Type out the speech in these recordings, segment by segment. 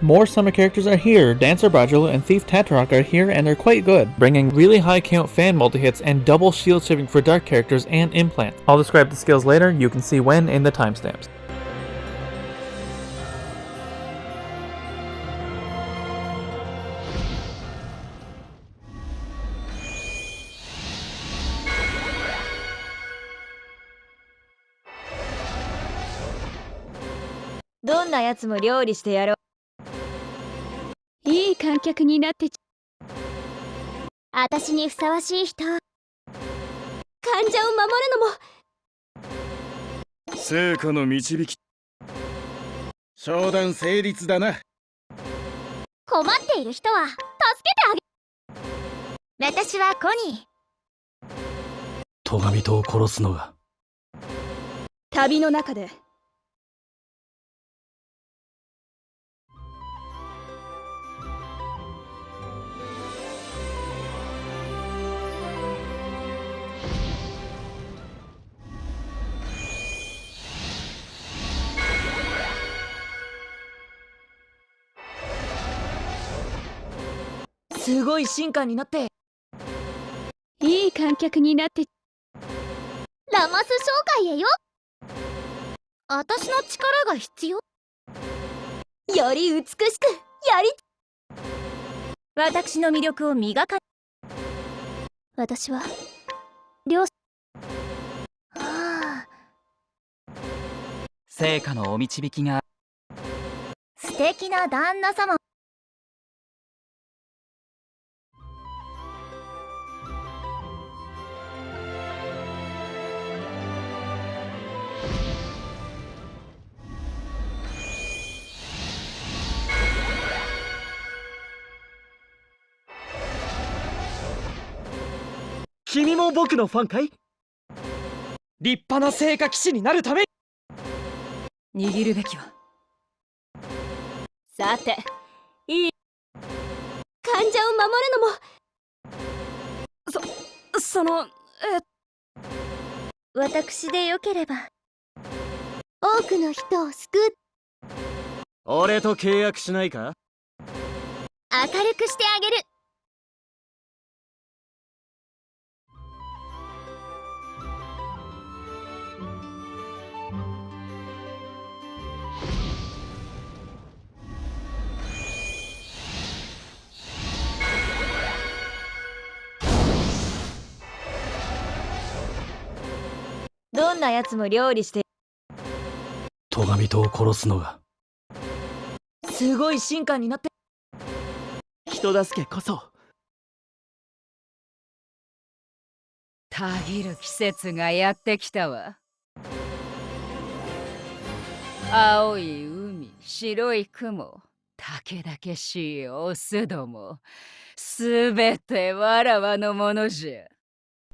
More summer characters are here. Dancer Bargello and Thief Tatrocha are here and they're quite good, bringing really high count fan multi-hits and double shield shifting for dark characters and implants. I'll describe the skills later, you can see when in the timestamps.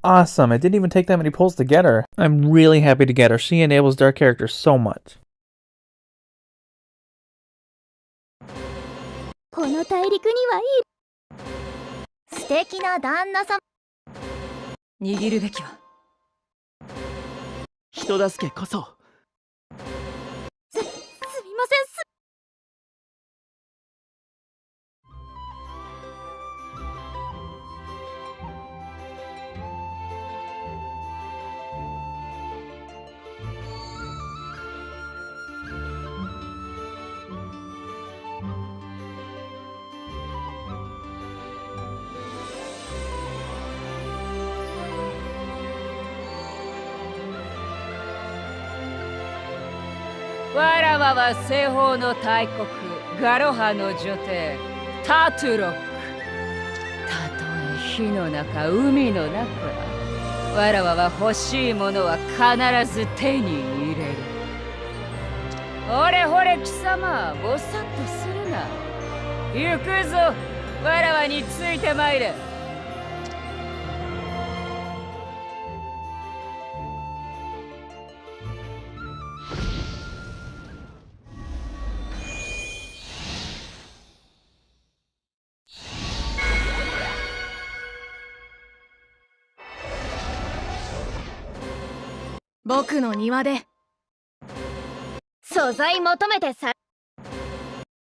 Awesome, it didn't even take that many pulls to get her. I'm really happy to get her. She enables dark characters so much.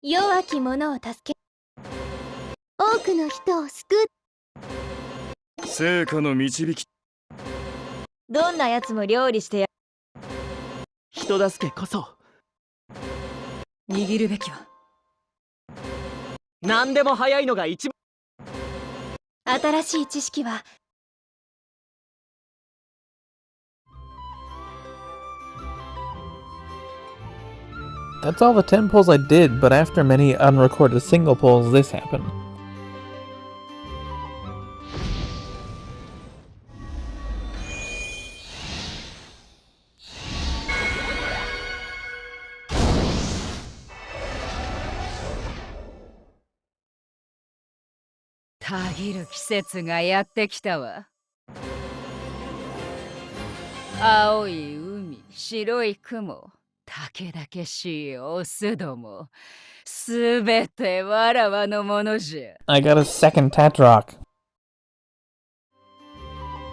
弱き者を助け、多くの人を救う。成果の導き。どんなやつも料理してや。人助けこそ握るべきは何でも早いのが一番。新しい知識は That's all the 10 pulls I did, but after many unrecorded single pulls, this happened.「たぎる季節がやってきたわ」「青い海、白い雲、たけだけしいオスども、すべてわらわのものじゃ。」 I got a second Tatrocha.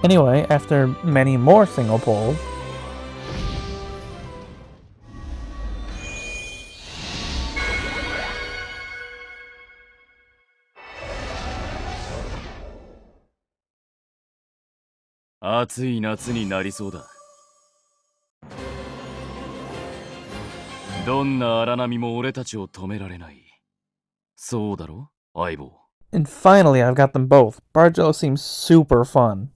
Anyway, after many more single pulls, 暑い夏になりそうだ。どんな荒波も俺たちを止められない。そうだろ、相棒。 and finally I've got them both. Bargello seems super fun.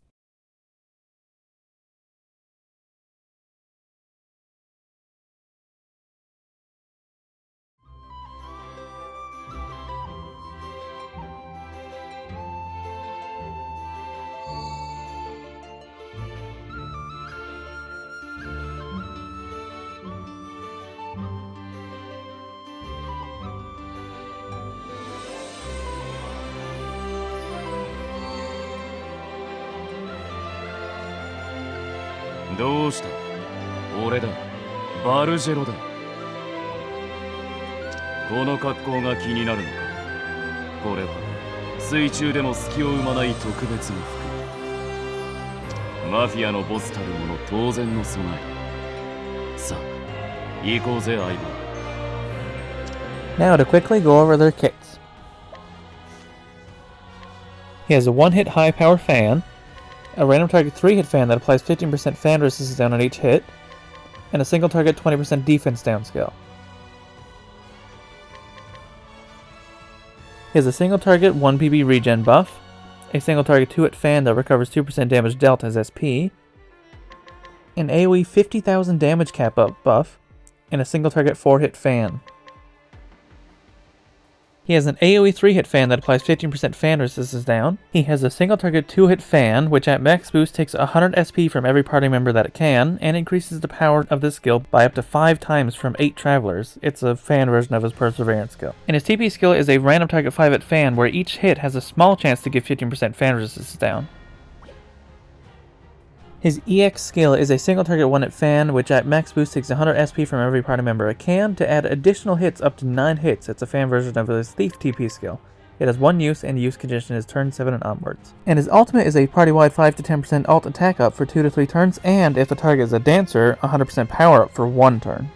どうした？俺だ。バルジェロだ。この格好が気になるのか。これは水中でも隙を生まない特別な服。マフィアのボスたるもの当然の備え。さあ、行こうぜ、相棒。 Now to quickly go over their kits. He has a 1-hit high power fan, a random target 3-hit fan that applies 15% fan resistance down on each hit, and a single target 20% defense down skill. He has a single target 1 PB regen buff, a single target 2-hit fan that recovers 2% damage dealt as SP, an AoE 50,000 damage cap up buff, and a single target 4-hit fan. He has an AoE 3-hit fan that applies 15% fan resistance down. He has a single target 2-hit fan, which at max boost takes 100 SP from every party member that it can, and increases the power of this skill by up to 5 times from 8 travelers. It's a fan version of his Perseverance skill. And his TP skill is a random target 5-hit fan, where each hit has a small chance to give 15% fan resistance down. His EX skill is a single target 1-hit fan, which at max boost takes 100 SP from every party member it can to add additional hits up to 9 hits. It's a fan version of his Thief TP skill. It has 1 use, and the use condition is turn 7 and onwards. And his ultimate is a party-wide 5 to 10% alt attack up for 2 to 3 turns, and if the target is a dancer, 100% power up for 1 turn.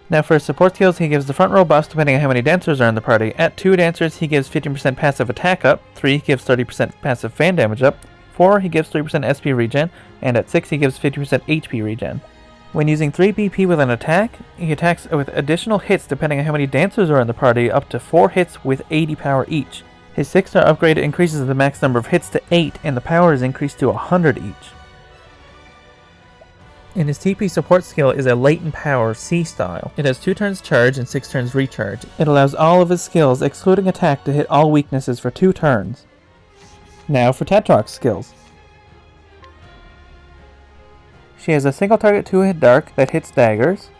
Now for his support skills, he gives the front row buffs depending on how many dancers are in the party. At 2 dancers, he gives 15% passive attack up, 3 he gives 30% passive fan damage up, 4 he gives 3% SP regen, and at 6 he gives 50% HP regen. When using 3 BP with an attack, he attacks with additional hits depending on how many dancers are in the party, up to 4 hits with 80 power each. His 6-star upgrade increases the max number of hits to 8, and the power is increased to 100 each. And his TP support skill is a latent power C style. It has 2 turns charge and 6 turns recharge. It allows all of his skills, excluding attack, to hit all weaknesses for 2 turns. Now for Tatrocha's skills. She has a single target 2-hit dark that hits daggers,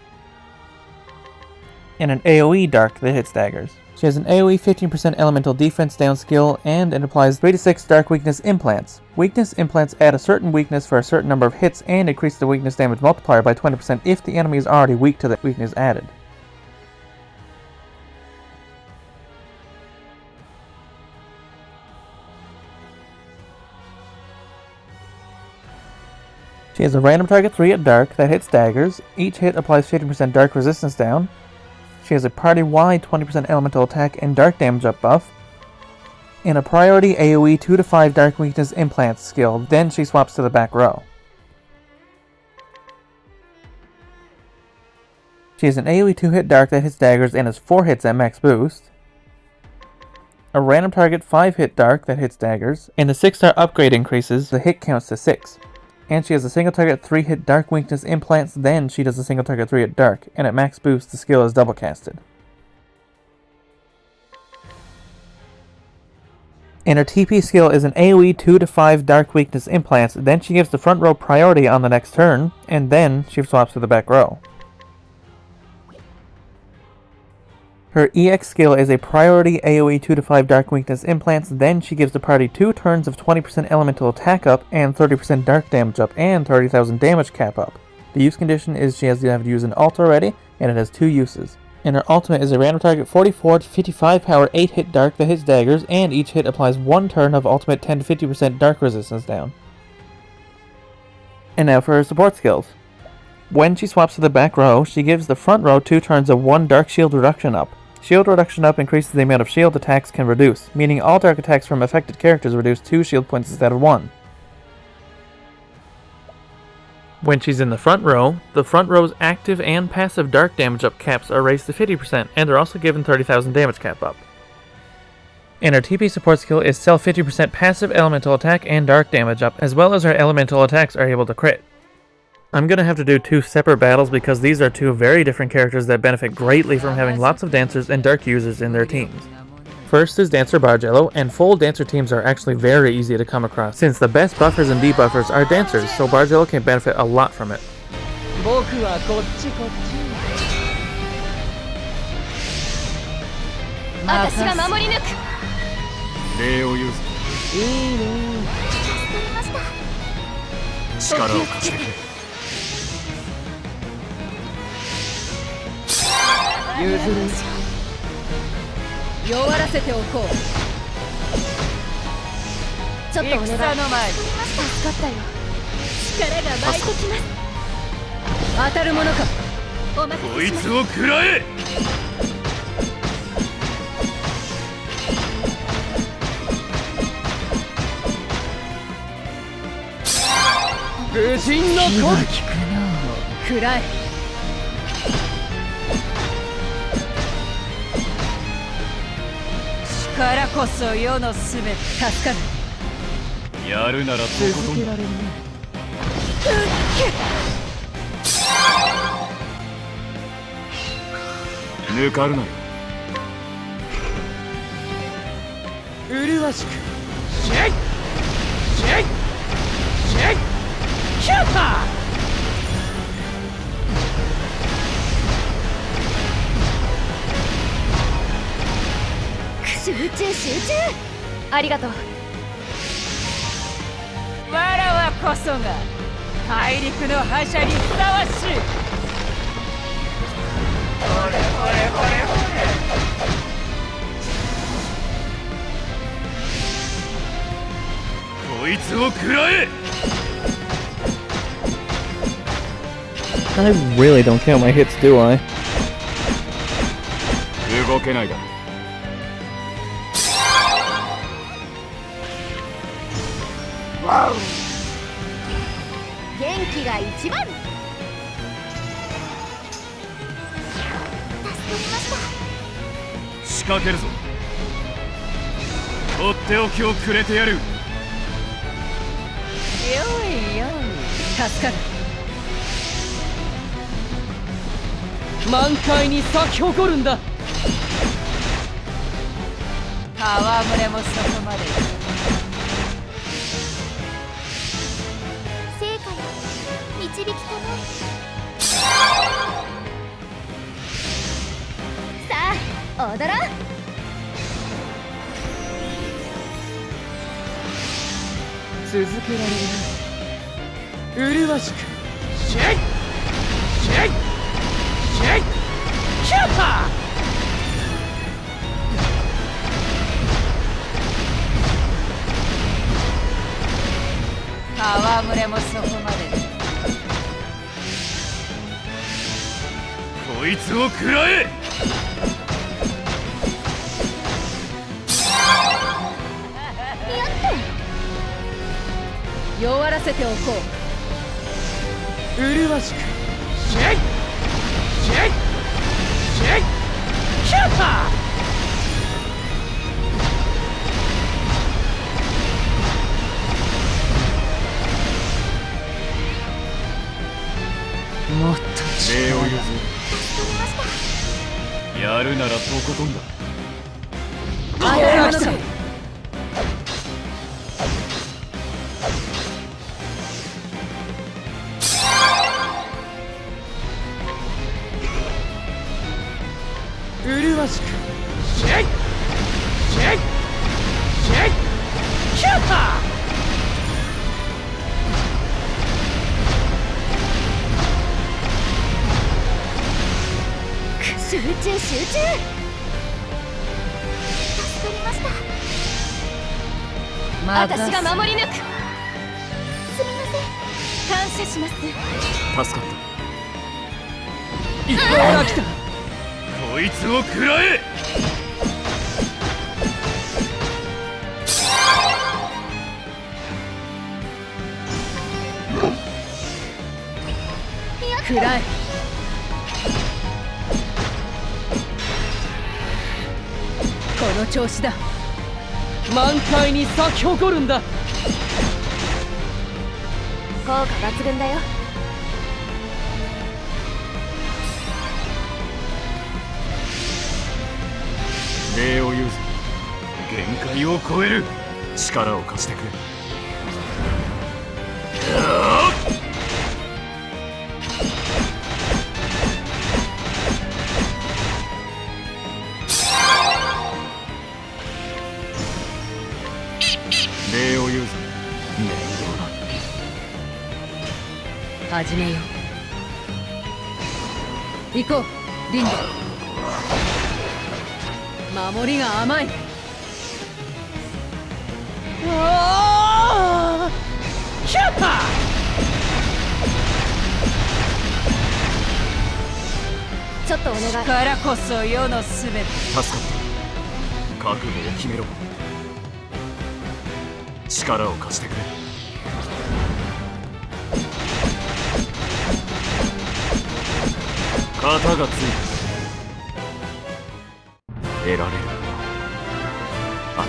and an AoE dark that hits daggers. She has an AoE 15% elemental defense down skill, and it applies 3 to 6 dark weakness implants. Weakness implants add a certain weakness for a certain number of hits and increase the weakness damage multiplier by 20% if the enemy is already weak to the weakness added. She has a random target 3 at dark that hits daggers. Each hit applies 50% dark resistance down. She has a party-wide 20% elemental attack and dark damage up buff. And a priority AoE 2 to 5 dark weakness implants skill, then she swaps to the back row. She has an AoE 2 hit dark that hits daggers and has 4 hits at max boost. A random target 5 hit dark that hits daggers, and the 6-star upgrade increases the hit counts to 6. And she has a single target 3 hit dark weakness implants, then she does a single target 3 hit dark, and at max boost the skill is double casted. And her TP skill is an AoE 2 to 5 dark weakness implants, then she gives the front row priority on the next turn, and then she swaps to the back row. Her EX skill is a priority AoE 2 to 5 dark weakness implants, then she gives the party 2 turns of 20% elemental attack up and 30% dark damage up and 30,000 damage cap up. The use condition is she has to have to use an ult already, and it has 2 uses. And her ultimate is a random target 44 to 55 power 8 hit dark that hits daggers, and each hit applies 1 turn of ultimate 10 to 50% dark resistance down. And now for her support skills. When she swaps to the back row, she gives the front row 2 turns of 1 dark shield reduction up. Shield reduction up increases the amount of shield attacks can reduce, meaning all dark attacks from affected characters reduce 2 shield points instead of 1. When she's in the front row's active and passive dark damage up caps are raised to 50%, and they're also given 30,000 damage cap up. And her TP support skill is self 50% passive elemental attack and dark damage up, as well as her elemental attacks are able to crit. I'm gonna have to do 2 separate battles because these are 2 very different characters that benefit greatly from having lots of dancers and dark users in their teams. First is Dancer Bargello, and full dancer teams are actually very easy to come across, since the best buffers and debuffers are dancers, so Bargello can benefit a lot from it. I really don't count my hits, do I? つを食らえ。弱らせておこう。麗しくシェイシェイシェイキャッタもっと礼を譲る。やるならとことんだ。与えるものか。麗しくシェイシェイシェイキャッタ集中集中。助かりました。私が守り抜く。すみません、感謝します。助かっ一報が来た。た。こいつを食らえ。食らえ。この調子だ。満開に咲き誇るんだ。効果抜群だよ。礼を言うぞ。限界を超える。力を貸してくれ。礼を言うぞ。面倒だ。始めよう。行こう、リンド。守りが甘い。キャッタちょっとお願い。力こそ世のすべて。助かった。覚悟を決めろ。力を貸してくれ。型がついた。得られる。あっ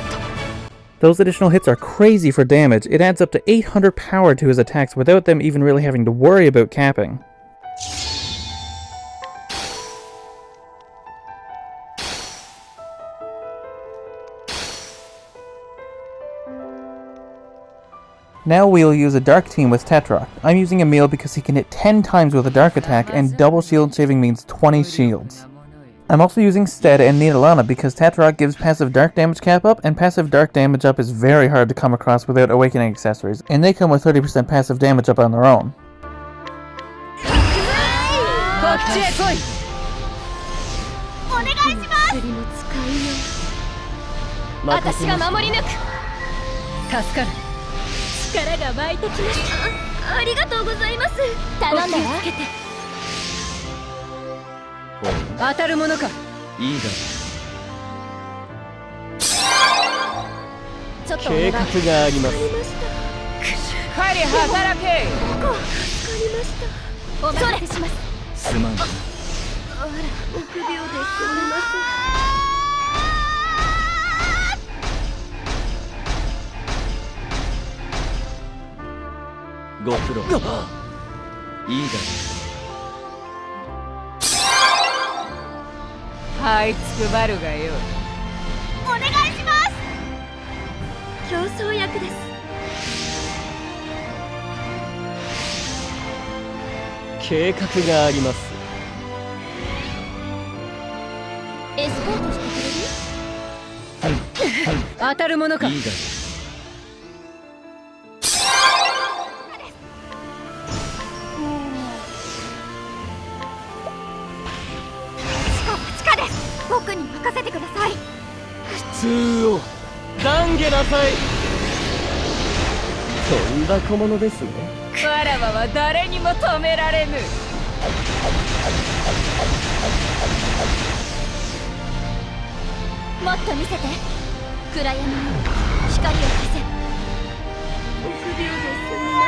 た。Those additional hits are crazy for damage. It adds up to 800 power to his attacks without them even really having to worry about capping. Now we'll use a dark team with Tatrocha. I'm using Emil because he can hit 10 times with a dark attack, and double shield shaving means 20 shields. I'm also using Stead and Nidalana because Tatrocha gives passive dark damage cap up, and passive dark damage up is very hard to come across without awakening accessories, and they come with 30% passive damage up on their own. こっちへ来い。お願いします。薬の使いよ。私が守り抜く。助かる。力が湧いてきました。ありがとうございます。頼んだわ。当たるものか。いいだちょっとお願い。計画があります。しっかり働け。お任せします。すまん。あら、臆病ですみません。ご苦労。いいだ這いつくばるがよ。お願いします。競争役です。計画があります。エスコートしてくれる？当たるものか。いいだ地下です。僕に任せてください。普通を懺悔なさい。とんだ小物ですね。わらわは誰にも止められぬ。もっと見せて。暗闇に光を消せ。臆病ですみま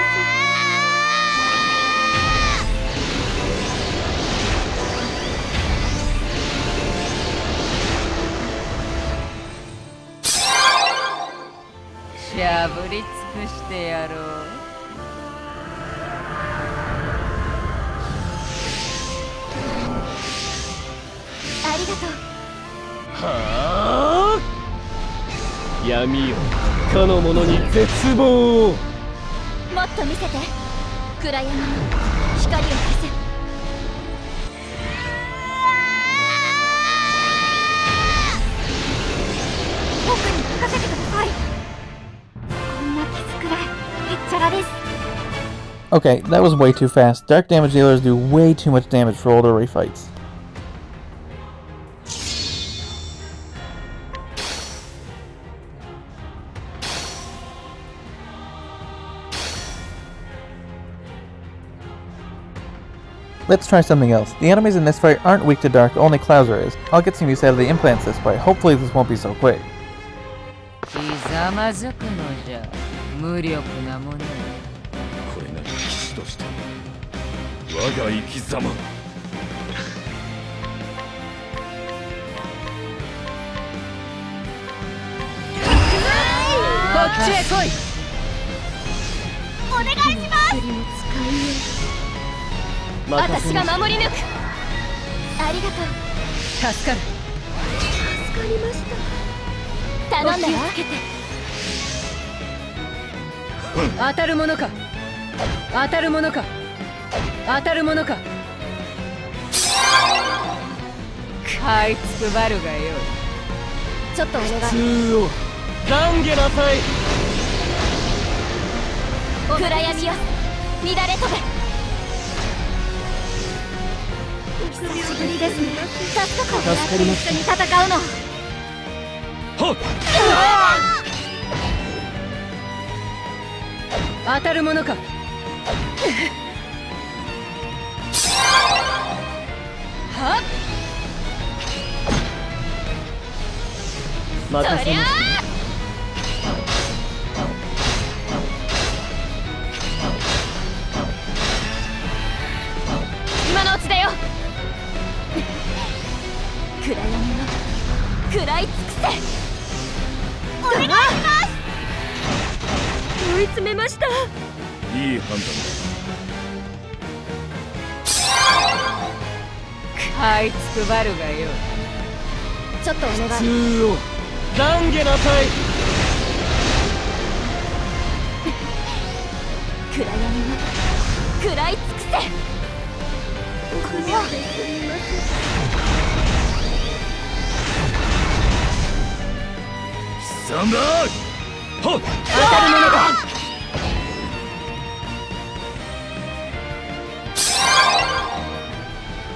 しゃぶり尽くしてやろう。ありがとう。はあ、闇よかの者に絶望を。もっと見せて。暗闇に光を消せ。僕に任せてください。こんな傷くらいへっちゃらです。 Okay, that was way too fast. Dark damage dealers do way too much damage for older refights. Let's try something else. The enemies in this fight aren't weak to dark, only Clouser is. I'll get some use out of the implants this fight. Hopefully this won't be so quick. ひざまずくのじゃ無力なもの。これが騎士として我が生き様。こっちへ来い。お願いします。私が守り抜く。ありがとう。助かる。助かりました。頼んだわ。当たるものか。当たるものか。当たるものか。這いつくばるがよい。ちょっとお願い。普通を懺悔なさい。暗闇よ乱れ飛べ。久しぶりですね。助かりました。一緒に戦うの。はっ、当たるものか。はっ、任せますね。今のうちだよ。暗闇を食らい尽くせ。お願いします。追い詰めました。いい判断這いつくばるがよい。ちょっとお願い。普通を懺悔なさい。暗闇を食らい尽くせ。臆病ですみません。だ。貴様。はっ。当たるものか。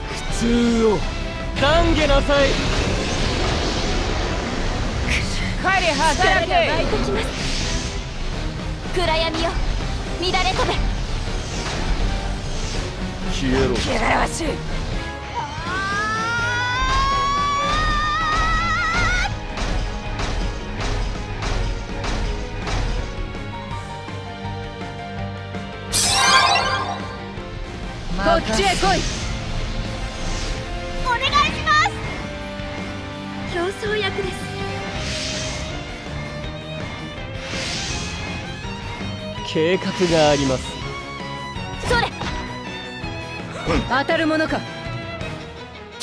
普通を懺悔なさい。狩り働け。湧いてきます。暗闇よ乱れ飛べ。消えろ。汚らわしい。こっちへ来い。お願いします。競争役です。計画があります。それ。当たるものか。普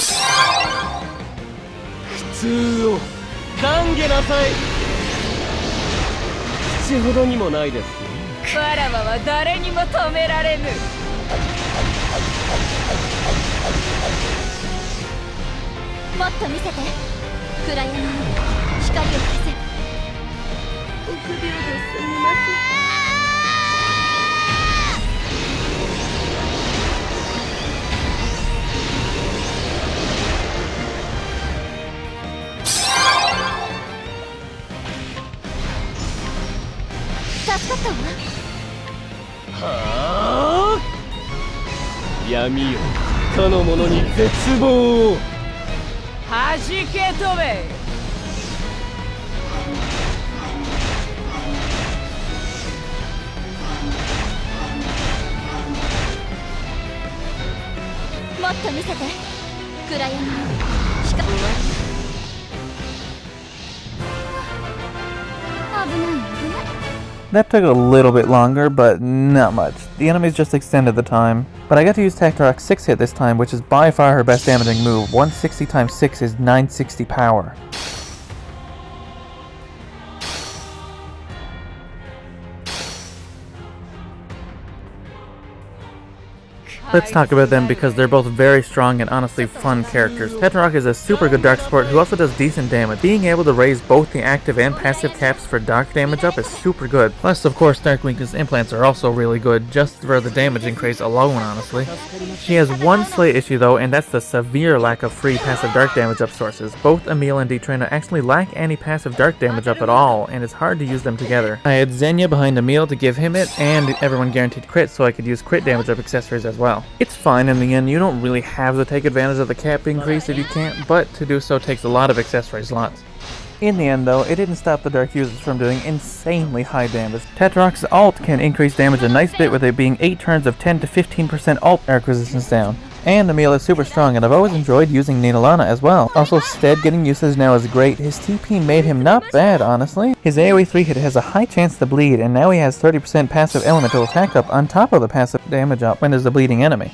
通を懺悔なさい。口ほどにもないです。わらわは誰にも止められぬ。もっと見せて。暗闇に光を消せ。臆病ですみません。助かったわ。はあ、闇闇よ他の者に絶望を弾け飛べ。もっと見せて暗闇よ光危ない危ない。 That took a little bit longer, but not much. The enemies just extended the time. But I got to use Tatrocha's 6 hit this time, which is by far her best damaging move. 160 times 6 is 960 power. Let's talk about them because they're both very strong and honestly fun characters. Tatrocha is a super good dark support who also does decent damage. Being able to raise both the active and passive caps for dark damage up is super good. Plus, of course, Dark Weakness implants are also really good, just for the damage increase alone, honestly. She has one slight issue though, and that's the severe lack of free passive dark damage up sources. Both Emil and D-Trainer actually lack any passive dark damage up at all, and it's hard to use them together. I had Xenia behind Emil to give him it, and everyone guaranteed crit so I could use crit damage up accessories as well. It's fine in the end, you don't really have to take advantage of the cap increase if you can't, but to do so takes a lot of accessory slots. In the end though, it didn't stop the dark users from doing insanely high damage. Tatrocha's ult can increase damage a nice bit with it being 8 turns of 10 to 15% ult arc resistance down. And Emil is super strong, and I've always enjoyed using Ninalana as well. Also, Stead getting usage now is great. His TP made him not bad, honestly. His AoE 3 hit has a high chance to bleed, and now he has 30% passive elemental attack up on top of the passive damage up when there's a bleeding enemy.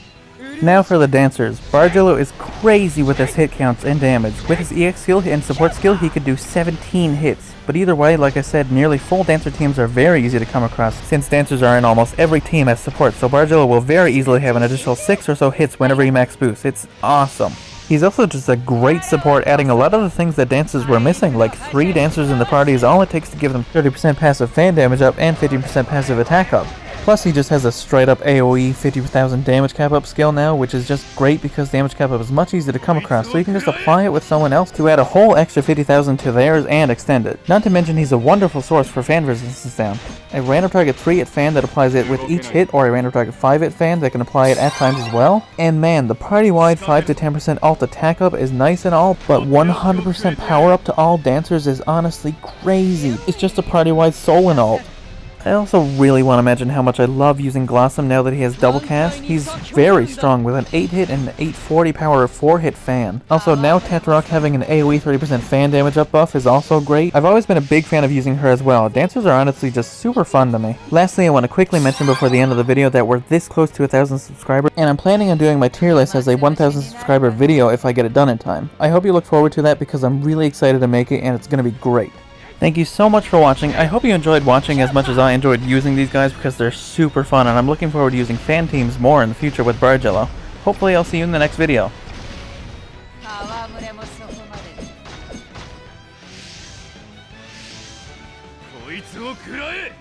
Now for the dancers. Bargello is crazy with his hit counts and damage. With his EX skill and support skill, he could do 17 hits. But either way, like I said, nearly full dancer teams are very easy to come across, since dancers are in almost every team as support, so Bargello will very easily have an additional 6 or so hits whenever he max boosts. It's awesome. He's also just a great support, adding a lot of the things that dancers were missing, like 3 dancers in the party is all it takes to give them 30% passive fan damage up and 50% passive attack up. Plus, he just has a straight-up AoE 50,000 damage cap up skill now, which is just great because damage cap up is much easier to come across, so you can just apply it with someone else to add a whole extra 50,000 to theirs and extend it. Not to mention he's a wonderful source for fan resistance down. A random target 3-hit fan that applies it with each hit, or a random target 5-hit fan that can apply it at times as well. And man, the party-wide 5 to 10% ult attack up is nice and all, but 100% power up to all dancers is honestly crazy. It's just a party-wide Solon ult. I also really want to mention how much I love using Glossom now that he has double cast. He's very strong with an 8-hit and an 840 power 4-hit fan. Also, now Tatrocha having an AoE 30% fan damage up buff is also great. I've always been a big fan of using her as well. Dancers are honestly just super fun to me. Lastly, I want to quickly mention before the end of the video that we're this close to 1,000 subscribers, and I'm planning on doing my tier list as a 1,000 subscriber video if I get it done in time. I hope you look forward to that because I'm really excited to make it and it's going to be great. Thank you so much for watching. I hope you enjoyed watching as much as I enjoyed using these guys because they're super fun, and I'm looking forward to using fan teams more in the future with Bargello. Hopefully I'll see you in the next video. こいつを食らえ